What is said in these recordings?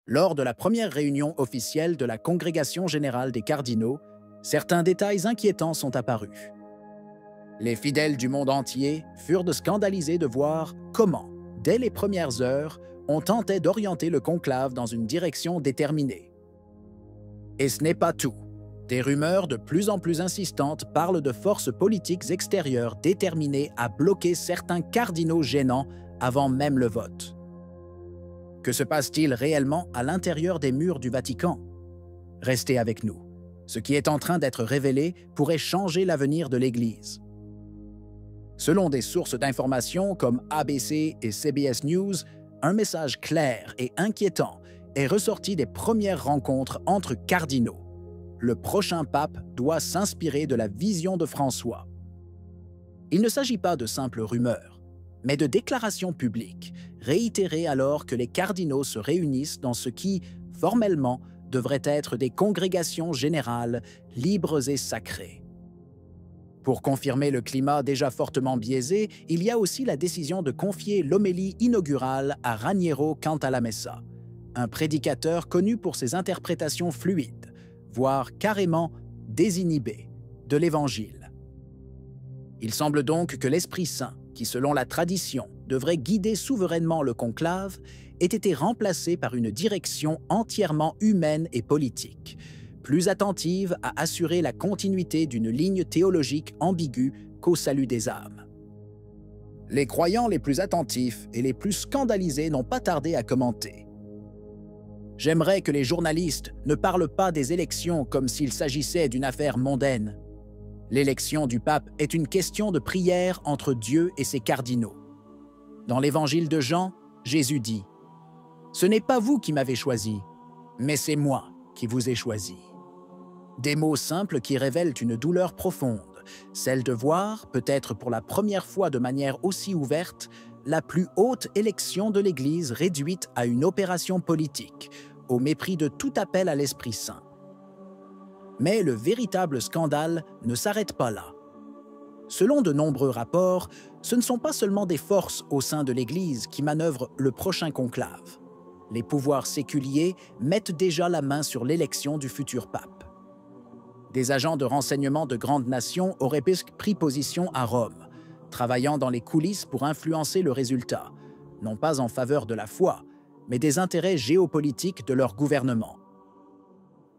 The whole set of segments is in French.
Lors de la première réunion officielle de la Congrégation générale des cardinaux, certains détails inquiétants sont apparus. Les fidèles du monde entier furent scandalisés de voir comment, dès les premières heures, on tentait d'orienter le conclave dans une direction déterminée. Et ce n'est pas tout. Des rumeurs de plus en plus insistantes parlent de forces politiques extérieures déterminées à bloquer certains cardinaux gênants avant même le vote. Que se passe-t-il réellement à l'intérieur des murs du Vatican? Restez avec nous. Ce qui est en train d'être révélé pourrait changer l'avenir de l'Église. Selon des sources d'information comme ABC et CBS News, un message clair et inquiétant est ressorti des premières rencontres entre cardinaux. Le prochain pape doit s'inspirer de la vision de François. Il ne s'agit pas de simples rumeurs, mais de déclarations publiques, réitérées alors que les cardinaux se réunissent dans ce qui, formellement, devraient être des congrégations générales libres et sacrées. Pour confirmer le climat déjà fortement biaisé, il y a aussi la décision de confier l'homélie inaugurale à Raniero Cantalamessa, un prédicateur connu pour ses interprétations fluides, voire carrément désinhibées, de l'Évangile. Il semble donc que l'Esprit Saint, qui selon la tradition devrait guider souverainement le conclave, ait été remplacé par une direction entièrement humaine et politique, plus attentive à assurer la continuité d'une ligne théologique ambiguë qu'au salut des âmes. Les croyants les plus attentifs et les plus scandalisés n'ont pas tardé à commenter. J'aimerais que les journalistes ne parlent pas des élections comme s'il s'agissait d'une affaire mondaine. L'élection du pape est une question de prière entre Dieu et ses cardinaux. Dans l'Évangile de Jean, Jésus dit « Ce n'est pas vous qui m'avez choisi, mais c'est moi qui vous ai choisi. » Des mots simples qui révèlent une douleur profonde, celle de voir, peut-être pour la première fois de manière aussi ouverte, la plus haute élection de l'Église réduite à une opération politique, au mépris de tout appel à l'Esprit Saint. Mais le véritable scandale ne s'arrête pas là. Selon de nombreux rapports, ce ne sont pas seulement des forces au sein de l'Église qui manœuvrent le prochain conclave. Les pouvoirs séculiers mettent déjà la main sur l'élection du futur pape. Des agents de renseignement de grandes nations auraient pris position à Rome, travaillant dans les coulisses pour influencer le résultat, non pas en faveur de la foi, mais des intérêts géopolitiques de leur gouvernement.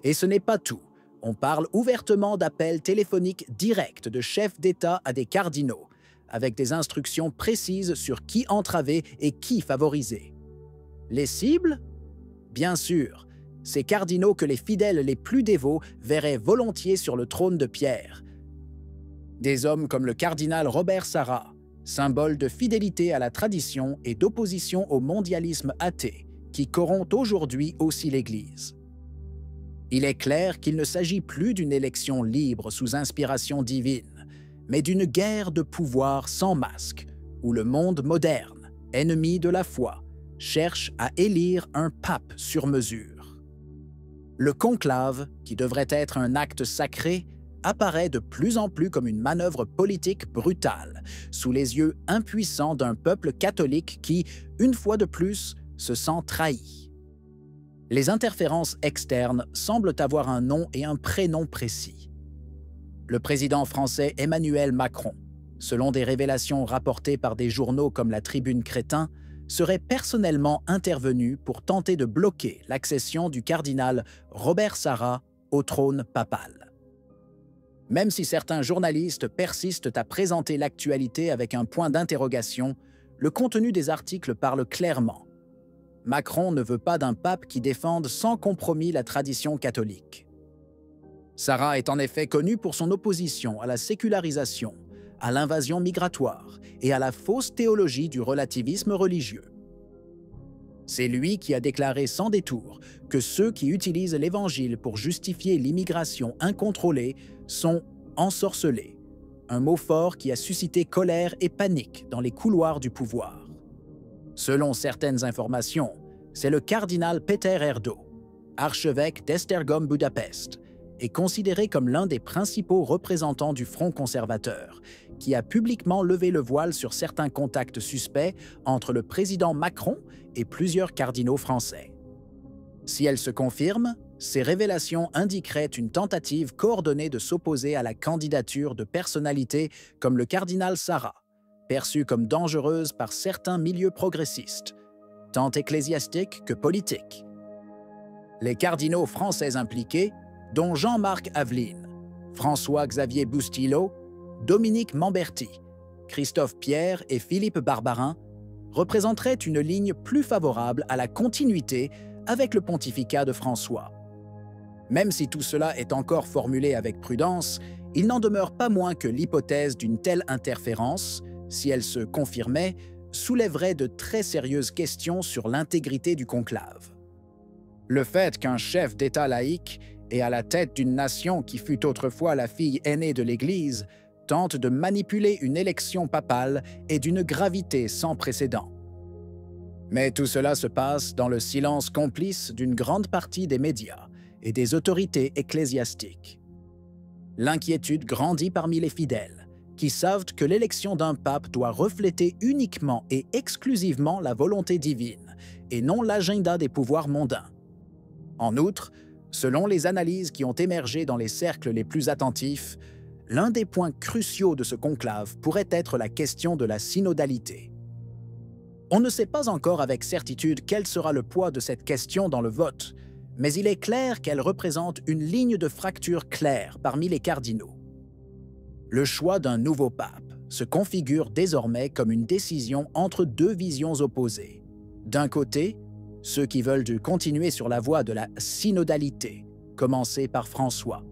Et ce n'est pas tout. On parle ouvertement d'appels téléphoniques directs de chefs d'État à des cardinaux, avec des instructions précises sur qui entraver et qui favoriser. Les cibles? Bien sûr, ces cardinaux que les fidèles les plus dévots verraient volontiers sur le trône de pierre. Des hommes comme le cardinal Robert Sarra, symbole de fidélité à la tradition et d'opposition au mondialisme athée, qui corrompt aujourd'hui aussi l'Église. Il est clair qu'il ne s'agit plus d'une élection libre sous inspiration divine, mais d'une guerre de pouvoir sans masque, où le monde moderne, ennemi de la foi, cherche à élire un pape sur mesure. Le conclave, qui devrait être un acte sacré, apparaît de plus en plus comme une manœuvre politique brutale, sous les yeux impuissants d'un peuple catholique qui, une fois de plus, se sent trahi. Les interférences externes semblent avoir un nom et un prénom précis. Le président français Emmanuel Macron, selon des révélations rapportées par des journaux comme la Tribune Crétin, serait personnellement intervenu pour tenter de bloquer l'accession du cardinal Robert Sarra au trône papal. Même si certains journalistes persistent à présenter l'actualité avec un point d'interrogation, le contenu des articles parle clairement. Macron ne veut pas d'un pape qui défende sans compromis la tradition catholique. Sarra est en effet connu pour son opposition à la sécularisation, à l'invasion migratoire et à la fausse théologie du relativisme religieux. C'est lui qui a déclaré sans détour que ceux qui utilisent l'Évangile pour justifier l'immigration incontrôlée sont ensorcelés, un mot fort qui a suscité colère et panique dans les couloirs du pouvoir. Selon certaines informations, c'est le cardinal Péter Erdo, archevêque d'Esztergom-Budapest, est considéré comme l'un des principaux représentants du Front conservateur, qui a publiquement levé le voile sur certains contacts suspects entre le président Macron et plusieurs cardinaux français. Si elles se confirment, ces révélations indiqueraient une tentative coordonnée de s'opposer à la candidature de personnalités comme le cardinal Sarah, perçue comme dangereuse par certains milieux progressistes, tant ecclésiastiques que politiques. Les cardinaux français impliqués, dont Jean-Marc Aveline, François-Xavier Boustilot, Dominique Mamberti, Christophe Pierre et Philippe Barbarin, représenteraient une ligne plus favorable à la continuité avec le pontificat de François. Même si tout cela est encore formulé avec prudence, il n'en demeure pas moins que l'hypothèse d'une telle interférence, si elle se confirmait, soulèverait de très sérieuses questions sur l'intégrité du conclave. Le fait qu'un chef d'État laïque et à la tête d'une nation qui fut autrefois la fille aînée de l'Église tente de manipuler une élection papale est d'une gravité sans précédent. Mais tout cela se passe dans le silence complice d'une grande partie des médias et des autorités ecclésiastiques. L'inquiétude grandit parmi les fidèles, qui savent que l'élection d'un pape doit refléter uniquement et exclusivement la volonté divine, et non l'agenda des pouvoirs mondains. En outre, selon les analyses qui ont émergé dans les cercles les plus attentifs, l'un des points cruciaux de ce conclave pourrait être la question de la synodalité. On ne sait pas encore avec certitude quel sera le poids de cette question dans le vote, mais il est clair qu'elle représente une ligne de fracture claire parmi les cardinaux. Le choix d'un nouveau pape se configure désormais comme une décision entre deux visions opposées. D'un côté, ceux qui veulent continuer sur la voie de la synodalité, commencée par François,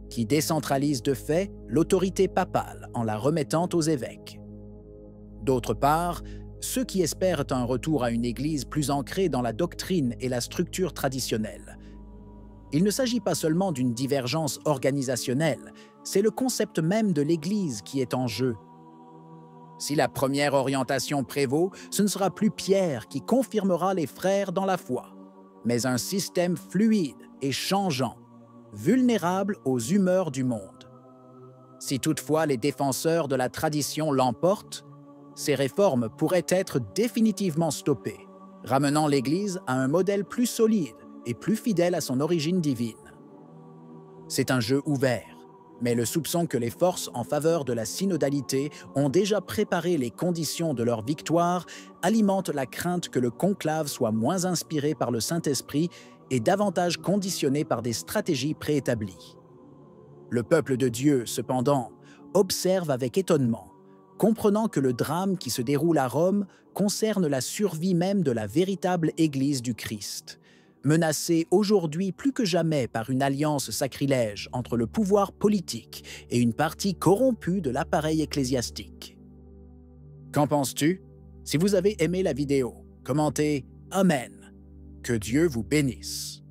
qui décentralise de fait l'autorité papale en la remettant aux évêques. D'autre part, ceux qui espèrent un retour à une Église plus ancrée dans la doctrine et la structure traditionnelle. Il ne s'agit pas seulement d'une divergence organisationnelle, c'est le concept même de l'Église qui est en jeu. Si la première orientation prévaut, ce ne sera plus Pierre qui confirmera les frères dans la foi, mais un système fluide et changeant, vulnérable aux humeurs du monde. Si toutefois les défenseurs de la tradition l'emportent, ces réformes pourraient être définitivement stoppées, ramenant l'Église à un modèle plus solide et plus fidèle à son origine divine. C'est un jeu ouvert, mais le soupçon que les forces en faveur de la synodalité ont déjà préparé les conditions de leur victoire alimente la crainte que le conclave soit moins inspiré par le Saint-Esprit et davantage conditionné par des stratégies préétablies. Le peuple de Dieu, cependant, observe avec étonnement, comprenant que le drame qui se déroule à Rome concerne la survie même de la véritable Église du Christ, menacée aujourd'hui plus que jamais par une alliance sacrilège entre le pouvoir politique et une partie corrompue de l'appareil ecclésiastique. Qu'en penses-tu? Si vous avez aimé la vidéo, commentez « Amen ». Que Dieu vous bénisse.